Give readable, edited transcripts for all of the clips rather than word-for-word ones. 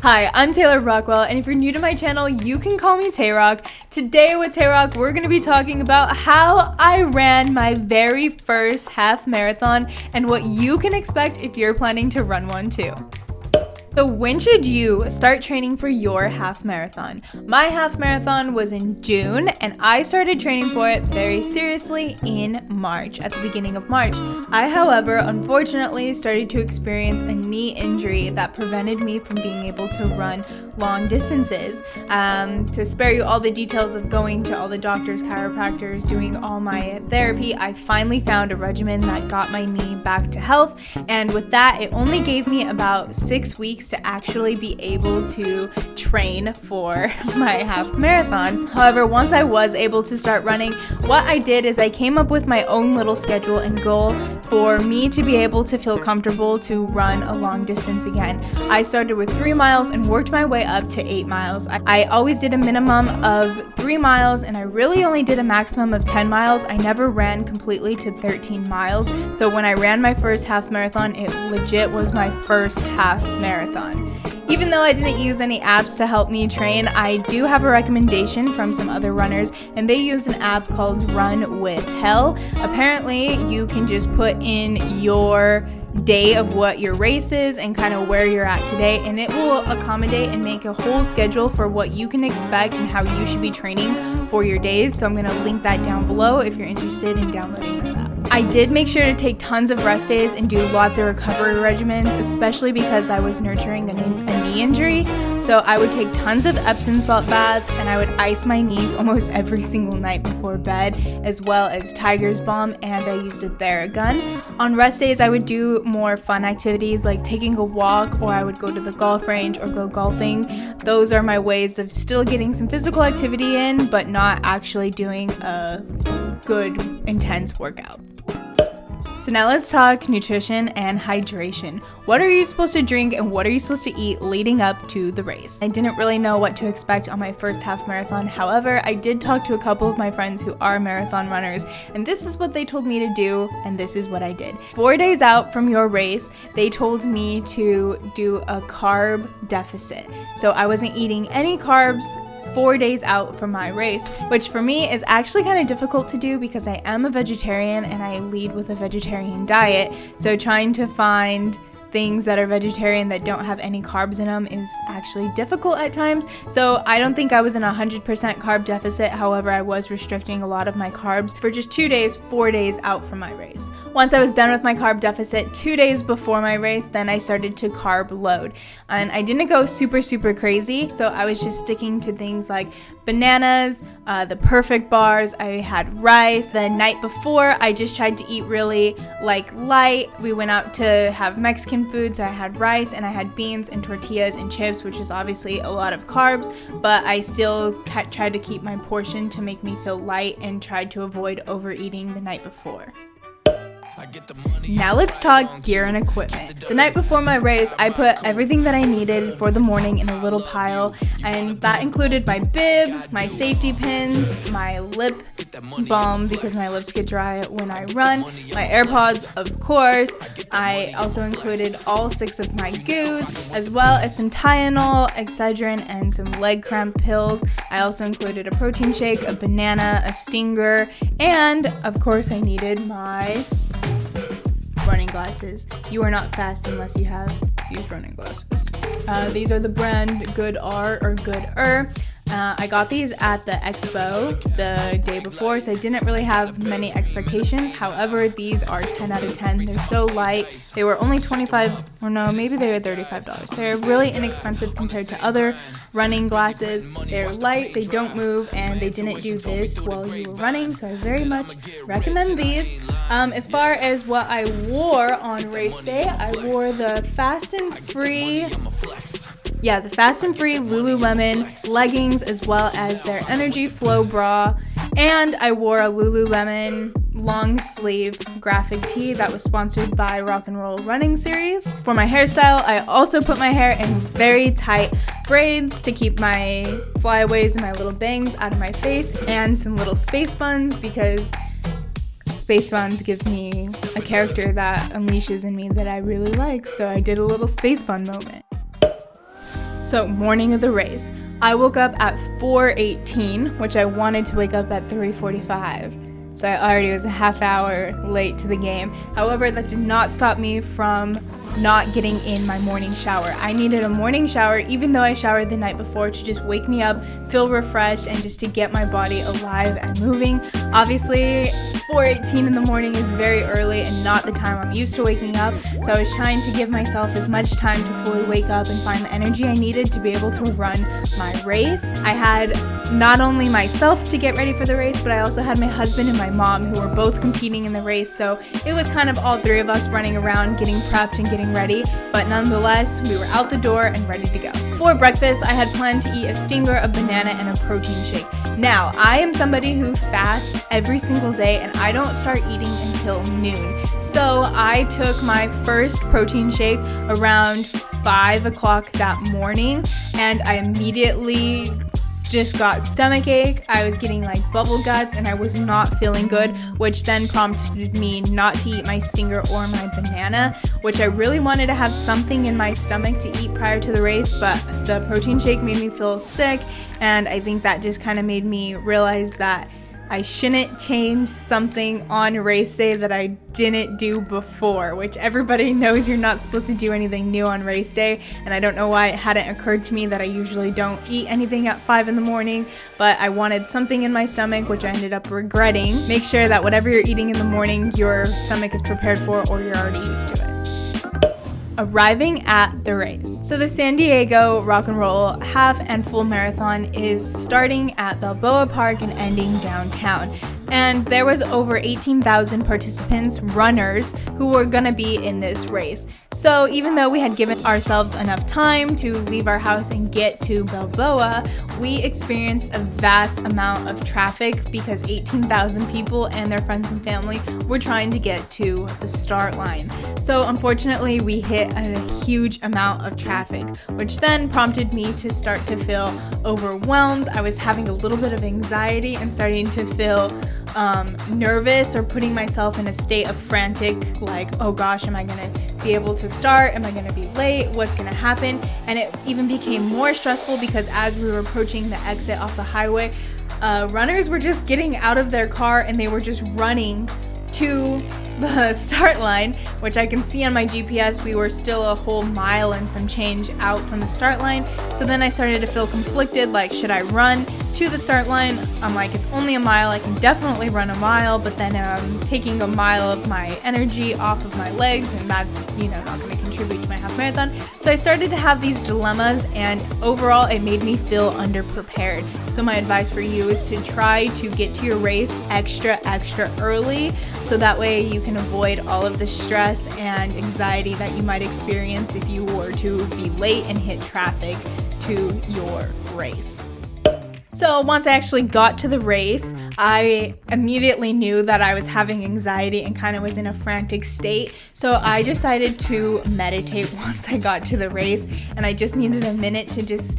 Hi, I'm Taylor Rockwell, and if you're new to my channel, you can call me Tay-Rock. Today with Tay-Rock, we're going to be talking about how I ran my very first half marathon and what you can expect if you're planning to run one too. So when should you start training for your half marathon? My half marathon was in June, and I started training for it very seriously in March, at the beginning of March. I, however, unfortunately started to experience a knee injury that prevented me from being able to run long distances. To spare you all the details of going to all the doctors, chiropractors, doing all my therapy, I finally found a regimen that got my knee back to health, and with that, it only gave me about 6 weeks to actually be able to train for my half marathon. However, once I was able to start running, what I did is I came up with my own little schedule and goal for me to be able to feel comfortable to run a long distance again. I started with 3 miles and worked my way up to 8 miles. I always did a minimum of 3 miles, and I really only did a maximum of 10 miles. I never ran completely to 13 miles. So when I ran my first half marathon, it legit was my first half marathon. Even though I didn't use any apps to help me train, I do have a recommendation from some other runners, and they use an app called Run With Hell. Apparently, you can just put in your day of what your race is and kind of where you're at today, and it will accommodate and make a whole schedule for what you can expect and how you should be training for your days. So I'm going to link that down below if you're interested in downloading that app. I did make sure to take tons of rest days and do lots of recovery regimens, especially because I was nurturing a knee injury. So I would take tons of Epsom salt baths, and I would ice my knees almost every single night before bed, as well as Tiger's Balm, and I used a Theragun. On rest days, I would do more fun activities like taking a walk, or I would go to the golf range or go golfing. Those are my ways of still getting some physical activity in, but not actually doing a good, intense workout. So now let's talk nutrition and hydration. What are you supposed to drink and what are you supposed to eat leading up to the race? I didn't really know what to expect on my first half marathon. However, I did talk to a couple of my friends who are marathon runners, and this is what they told me to do, and this is what I did. 4 days out from your race, they told me to do a carb deficit. So I wasn't eating any carbs 4 days out from my race, which for me is actually kind of difficult to do because I am a vegetarian and I lead with a vegetarian diet. So trying to find things that are vegetarian that don't have any carbs in them is actually difficult at times. So I don't think I was in a 100% carb deficit. However, I was restricting a lot of my carbs for just 2 days, 4 days out from my race. Once I was done with my carb deficit 2 days before my race, then I started to carb load. And I didn't go super crazy. So I was just sticking to things like bananas, the Perfect bars. I had rice. The night before, I just tried to eat really light. We went out to have Mexican food, so I had rice and I had beans and tortillas and chips, which is obviously a lot of carbs, but I still tried to keep my portion to make me feel light and tried to avoid overeating the night before. Now let's talk gear and equipment. The night before my race, I put everything that I needed for the morning in a little pile, and that included my bib, my safety pins, my lip balm because my lips get dry when I run, my AirPods, of course. I also included all 6 of my goos, as well as some Tylenol, Excedrin, and some leg cramp pills. I also included a protein shake, a banana, a stinger, and of course I needed my running glasses. You are not fast unless you have these running glasses. These are the brand Good R or Good-er. I got these at the expo the day before, so I didn't really have many expectations. However, these are 10 out of 10. They're so light. They were only $25, or no, maybe they were $35. They're really inexpensive compared to other running glasses. They're light, they don't move, and they didn't do this while you were running, so I very much recommend these. As far as what I wore on race day, I wore the Fast and Free Lululemon leggings, as well as their Energy Flow bra, and I wore a Lululemon long sleeve graphic tee that was sponsored by Rock and Roll Running Series. For my hairstyle, I also put my hair in very tight braids to keep my flyaways and my little bangs out of my face, and some little space buns because space buns give me a character that unleashes in me that I really like, so I did a little space bun moment. So, morning of the race. I woke up at 4:18, which I wanted to wake up at 3:45. So I already was a half hour late to the game. However, that did not stop me from not getting in my morning shower. I needed a morning shower, even though I showered the night before, to just wake me up, feel refreshed, and just to get my body alive and moving. Obviously, 4:18 in the morning is very early and not the time I'm used to waking up, so I was trying to give myself as much time to fully wake up and find the energy I needed to be able to run my race. I had not only myself to get ready for the race, but I also had my husband and my mom, who were both competing in the race, so it was kind of all three of us running around, getting prepped and getting ready, but nonetheless, we were out the door and ready to go. For breakfast, I had planned to eat a stinger, a banana, and a protein shake. Now, I am somebody who fasts every single day, and I don't start eating until noon. So I took my first protein shake around 5 o'clock that morning, and I immediately just got stomach ache. I was getting like bubble guts and I was not feeling good, which then prompted me not to eat my stinger or my banana, which I really wanted to have something in my stomach to eat prior to the race, but the protein shake made me feel sick, and I think that just kind of made me realize that I shouldn't change something on race day that I didn't do before, which everybody knows you're not supposed to do anything new on race day, and I don't know why it hadn't occurred to me that I usually don't eat anything at 5 in the morning, but I wanted something in my stomach, which I ended up regretting. Make sure that whatever you're eating in the morning, your stomach is prepared for, or you're already used to it. Arriving at the race. So the San Diego Rock and Roll Half and Full Marathon is starting at Balboa Park and ending downtown. And there was over 18,000 participants, runners, who were gonna be in this race. So even though we had given ourselves enough time to leave our house and get to Balboa, we experienced a vast amount of traffic because 18,000 people and their friends and family were trying to get to the start line. So unfortunately, we hit a huge amount of traffic, which then prompted me to start to feel overwhelmed. I was having a little bit of anxiety and starting to feel nervous or putting myself in a state of frantic, like, oh gosh, am I gonna be able to start? Am I gonna be late? What's gonna happen? And it even became more stressful because as we were approaching the exit off the highway, runners were just getting out of their car and they were just running to the start line, which I can see on my GPS. We were still a whole mile and some change out from the start line. So then I started to feel conflicted, like, should I run to the start line? I'm like, it's only a mile, I can definitely run a mile, but then I'm taking a mile of my energy off of my legs, and that's, not going to contribute to my half marathon. So I started to have these dilemmas, and overall it made me feel underprepared. So my advice for you is to try to get to your race extra early, so that way you can avoid all of the stress and anxiety that you might experience if you were to be late and hit traffic to your race. So once I actually got to the race, I immediately knew that I was having anxiety and kind of was in a frantic state. So I decided to meditate once I got to the race, and I just needed a minute to just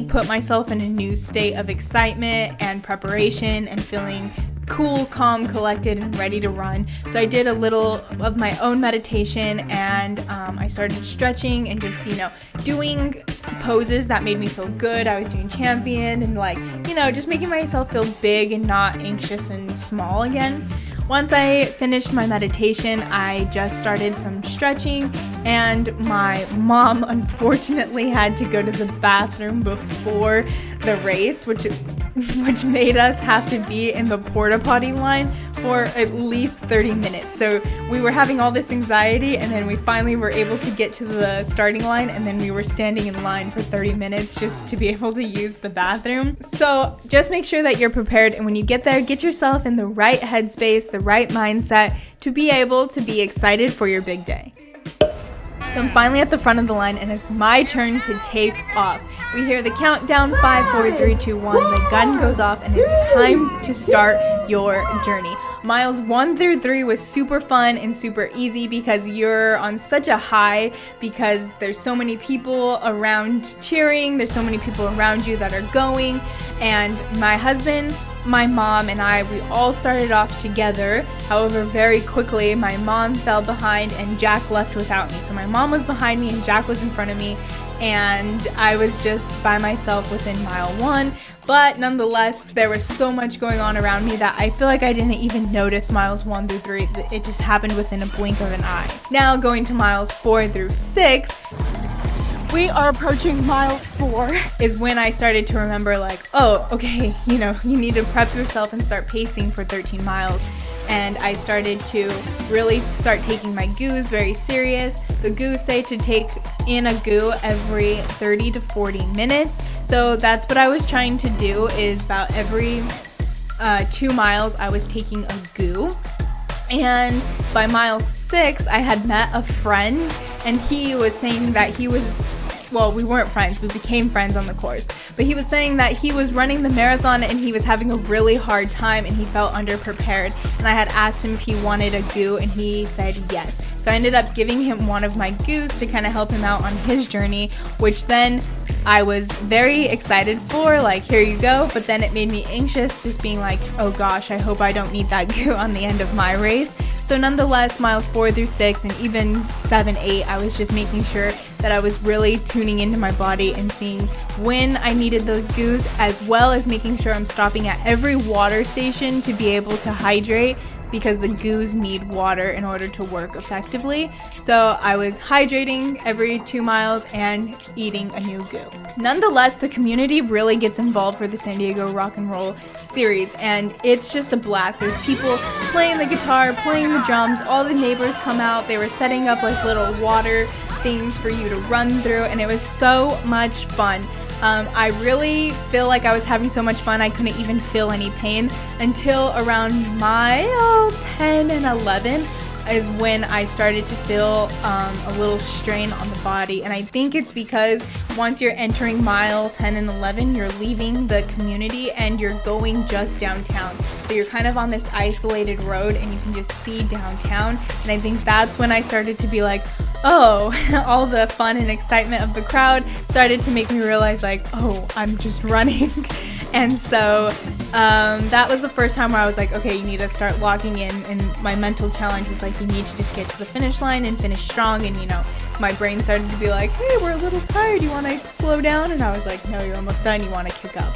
put myself in a new state of excitement and preparation and feeling cool, calm, collected, and ready to run. So I did a little of my own meditation, and I started stretching and just, doing poses that made me feel good. I was doing champion and just making myself feel big and not anxious and small again. Once I finished my meditation, I just started some stretching, and my mom unfortunately had to go to the bathroom before the race, which made us have to be in the porta potty line for at least 30 minutes. So we were having all this anxiety, and then we finally were able to get to the starting line, and then we were standing in line for 30 minutes just to be able to use the bathroom. So just make sure that you're prepared, and when you get there, get yourself in the right headspace, the right mindset to be able to be excited for your big day. So I'm finally at the front of the line, and it's my turn to take off. We hear the countdown, 5, 4, 3, 2, 1. The gun goes off, and it's time to start your journey. Miles 1 through 3 was super fun and super easy because you're on such a high, because there's so many people around cheering, there's so many people around you that are going, and my husband my mom and we all started off together. However, very quickly, my mom fell behind and Jack left without me. So my mom was behind me and Jack was in front of me, and I was just by myself within mile 1. But nonetheless, there was so much going on around me that I feel like I didn't even notice miles 1 through 3. It just happened within a blink of an eye. Now going to miles 4 through 6, we are approaching mile 4 is when I started to remember, like, oh, okay, you need to prep yourself and start pacing for 13 miles. And I started to really start taking my goos very serious. The goos say to take in a goo every 30 to 40 minutes. So that's what I was trying to do, is about every 2 miles I was taking a goo. And by mile 6, I had met a friend, and he was saying that he was, well, we weren't friends, we became friends on the course, but he was saying that he was running the marathon and he was having a really hard time and he felt underprepared. And I had asked him if he wanted a goo and he said yes. So I ended up giving him one of my goos to kind of help him out on his journey, which then I was very excited for, like, here you go. But then it made me anxious, just being like, oh gosh, I hope I don't need that goo on the end of my race. So nonetheless, miles 4 through 6 and even 7, 8, I was just making sure that I was really tuning into my body and seeing when I needed those goos, as well as making sure I'm stopping at every water station to be able to hydrate, because the goos need water in order to work effectively. So I was hydrating every 2 miles and eating a new goo. Nonetheless, the community really gets involved for the San Diego Rock and Roll series, and it's just a blast. There's people playing the guitar, playing the drums, all the neighbors come out. They were setting up like little water things for you to run through, and it was so much fun. I really feel like I was having so much fun I couldn't even feel any pain until around mile 10 and 11 is when I started to feel a little strain on the body. And I think it's because once you're entering mile 10 and 11, you're leaving the community and you're going just downtown. So you're kind of on this isolated road and you can just see downtown. And I think that's when I started to be like, oh, all the fun and excitement of the crowd started to make me realize, like, oh, I'm just running. And so that was the first time where I was like, okay, you need to start locking in. And my mental challenge was like, you need to just get to the finish line and finish strong. And, my brain started to be like, hey, we're a little tired. You want to slow down? And I was like, no, you're almost done. You want to kick up.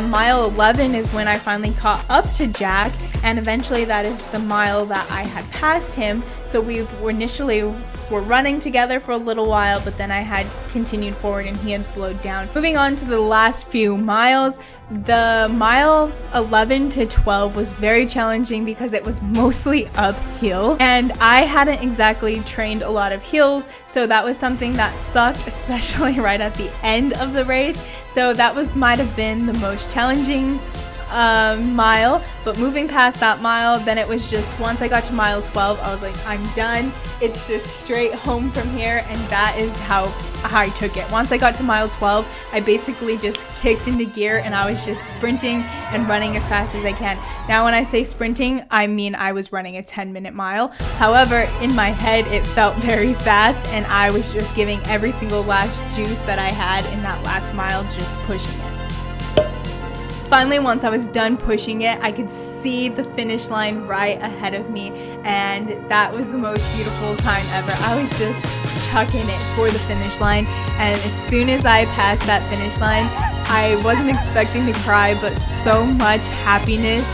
Mile 11 is when I finally caught up to Jack, and eventually that is the mile that I had passed him. So we initially were running together for a little while, but then I had continued forward and he had slowed down. Moving on to the last few miles, the mile 11 to 12 was very challenging because it was mostly uphill, and I hadn't exactly trained a lot of hills, so that was something that sucked, especially right at the end of the race. So that might have been the most challenging mile. But moving past that mile, then it was just, once I got to mile 12, I was like, I'm done. It's just straight home from here. And that is how I took it. Once I got to mile 12, I basically just kicked into gear and I was just sprinting and running as fast as I can. Now, when I say sprinting, I mean I was running a 10-minute mile. However, in my head, it felt very fast, and I was just giving every single last juice that I had in that last mile, just pushing it. Finally, once I was done pushing it, I could see the finish line right ahead of me, and that was the most beautiful time ever. I was just chucking it for the finish line, and as soon as I passed that finish line, I wasn't expecting to cry, but so much happiness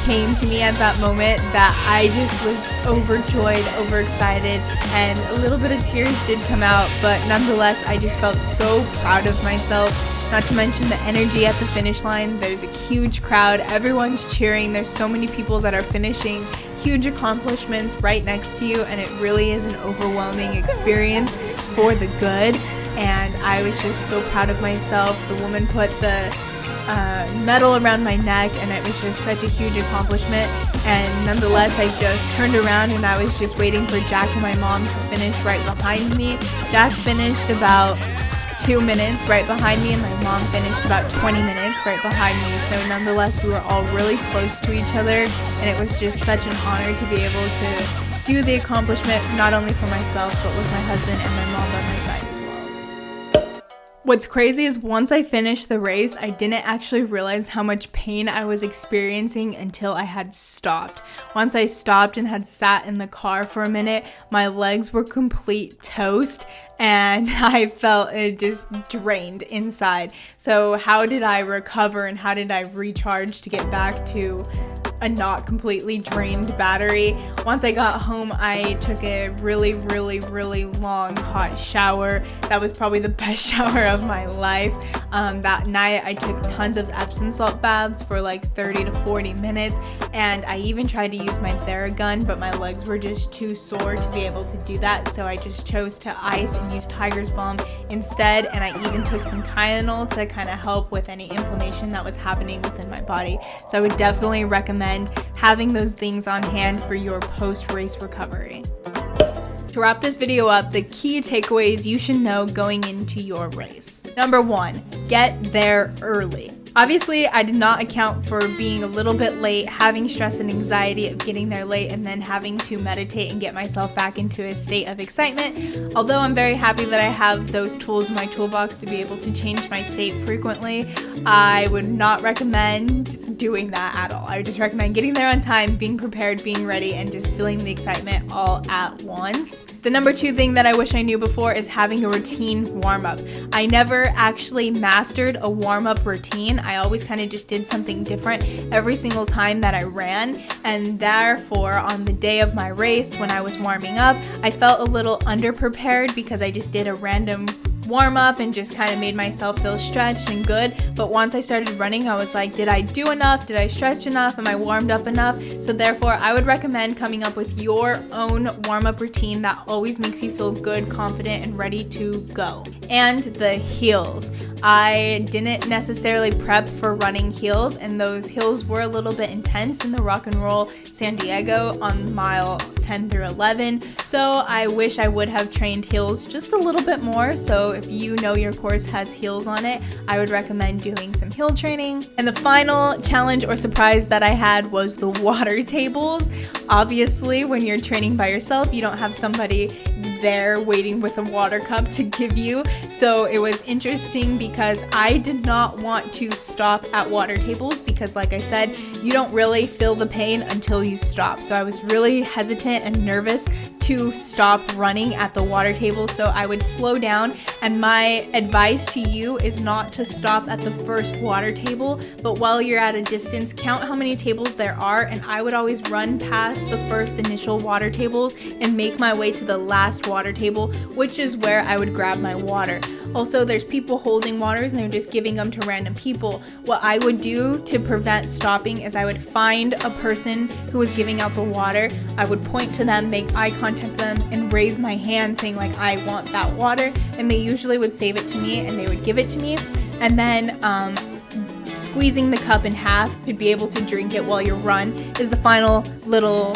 came to me at that moment that I just was overjoyed, overexcited, and a little bit of tears did come out, but nonetheless, I just felt so proud of myself. Not to mention the energy at the finish line. There's a huge crowd, everyone's cheering, there's so many people that are finishing huge accomplishments right next to you, and it really is an overwhelming experience for the good, and I was just so proud of myself. The woman put the medal around my neck, and it was just such a huge accomplishment. And nonetheless, I just turned around and I was just waiting for Jack and my mom to finish right behind me. Jack finished about 2 minutes right behind me, and my mom finished about 20 minutes right behind me. So nonetheless, we were all really close to each other, and it was just such an honor to be able to do the accomplishment, not only for myself, but with my husband and my mom by my side as well. What's crazy is once I finished the race, I didn't actually realize how much pain I was experiencing until I had stopped. Once I stopped and had sat in the car for a minute, my legs were complete toast and I felt it just drained inside. So how did I recover and how did I recharge to get back to a not completely drained battery? Once I got home, I took a really long hot shower. That was probably the best shower of my life. That night I took tons of Epsom salt baths for like 30 to 40 minutes, and I even tried to use my Theragun, but my legs were just too sore to be able to do that, so I just chose to ice and use Tiger's Balm instead. And I even took some Tylenol to kind of help with any inflammation that was happening within my body. So I would definitely recommend having those things on hand for your post-race recovery. To wrap this video up, the key takeaways you should know going into your race. Number 1, get there early. Obviously, I did not account for being a little bit late, having stress and anxiety of getting there late, and then having to meditate and get myself back into a state of excitement. Although I'm very happy that I have those tools in my toolbox to be able to change my state frequently, I would not recommend doing that at all. I would just recommend getting there on time, being prepared, being ready, and just feeling the excitement all at once. The number 2 thing that I wish I knew before is having a routine warm-up. I never actually mastered a warm-up routine. I always kind of just did something different every single time that I ran, and therefore on the day of my race when I was warming up, I felt a little underprepared because I just did a random warm up and just kind of made myself feel stretched and good. But once I started running, I was like, did I do enough? Did I stretch enough? Am I warmed up enough? So therefore, I would recommend coming up with your own warm-up routine that always makes you feel good, confident, and ready to go. And the heels. I didn't necessarily prep for running heels, and those heels were a little bit intense in the Rock and Roll San Diego on mile 10 through 11. So I wish I would have trained heels just a little bit more. So if you know your course has heels on it, I would recommend doing some heel training. And the final challenge or surprise that I had was the water tables. Obviously, when you're training by yourself, you don't have somebody there waiting with a water cup to give you. So it was interesting because I did not want to stop at water tables because, like I said, you don't really feel the pain until you stop. So I was really hesitant and nervous to stop running at the water table, so I would slow down. And my advice to you is not to stop at the first water table, but while you're at a distance, count how many tables there are, and I would always run past the first initial water tables and make my way to the last water table, which is where I would grab my water. Also, there's people holding waters and they're just giving them to random people. What I would do to prevent stopping is I would find a person who was giving out the water. I would point to them, make eye contact with them, and raise my hand saying like, I want that water. And they usually would save it to me and they would give it to me. And then squeezing the cup in half to be able to drink it while you run is the final little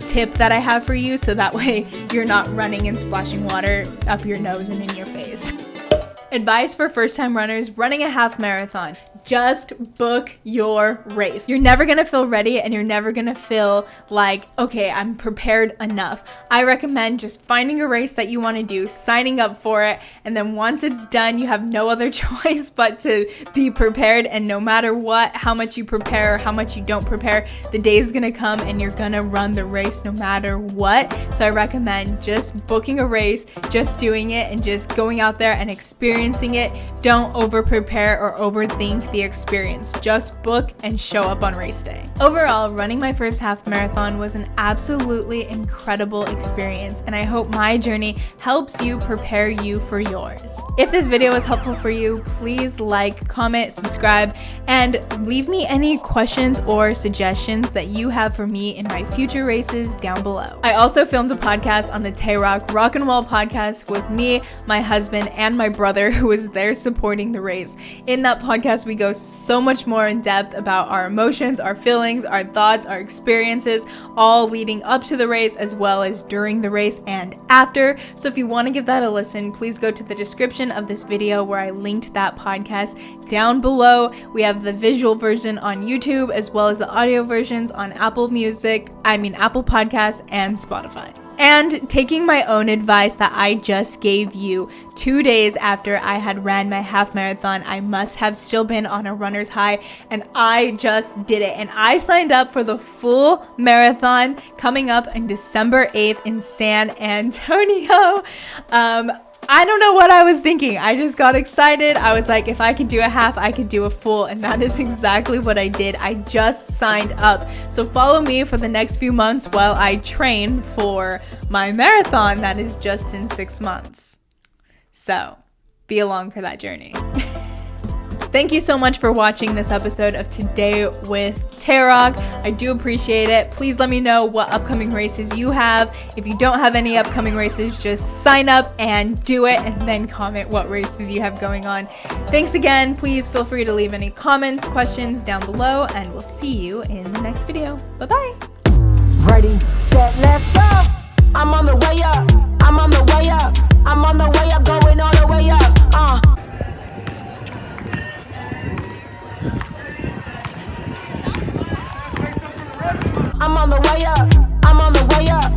tip that I have for you, so that way you're not running and splashing water up your nose and in your face. Advice for first-time runners running a half marathon: just book your race. You're never gonna feel ready and you're never gonna feel like, okay, I'm prepared enough. I recommend just finding a race that you want to do, signing up for it, and then once it's done, you have no other choice but to be prepared. And no matter what, how much you prepare or how much you don't prepare, the day is gonna come and you're gonna run the race no matter what. So I recommend just booking a race, just doing it, and just going out there and experiencing it. Don't over prepare or overthink the experience. Just book and show up on race day. Overall, running my first half marathon was an absolutely incredible experience, and I hope my journey helps you prepare you for yours. If this video was helpful for you, please like, comment, subscribe, and leave me any questions or suggestions that you have for me in my future races down below. I also filmed a podcast on the Tayrock Rock and Roll podcast with me, my husband, and my brother, who was there supporting the race. In that podcast, we go so much more in depth about our emotions, our feelings, our thoughts, our experiences, all leading up to the race as well as during the race and after. So if you want to give that a listen, please go to the description of this video where I linked that podcast down below. We have the visual version on YouTube as well as the audio versions on Apple Podcasts and Spotify. And taking my own advice that I just gave you, 2 days after I had ran my half marathon, I must have still been on a runner's high, and I just did it. And I signed up for the full marathon coming up on December 8th in San Antonio. I don't know what I was thinking. I just got excited. I was like, if I could do a half, I could do a full. And that is exactly what I did. I just signed up. So follow me for the next few months while I train for my marathon that is just in 6 months. So be along for that journey. Thank you so much for watching this episode of Today with Tayrog. I do appreciate it. Please let me know what upcoming races you have. If you don't have any upcoming races, just sign up and do it, and then comment what races you have going on. Thanks again. Please feel free to leave any comments, questions down below, and we'll see you in the next video. Bye-bye. Ready, set, let's go. I'm on the way up. I'm on the way up. I'm on the way up, going all the way up. I'm on the way up. I'm on the way up.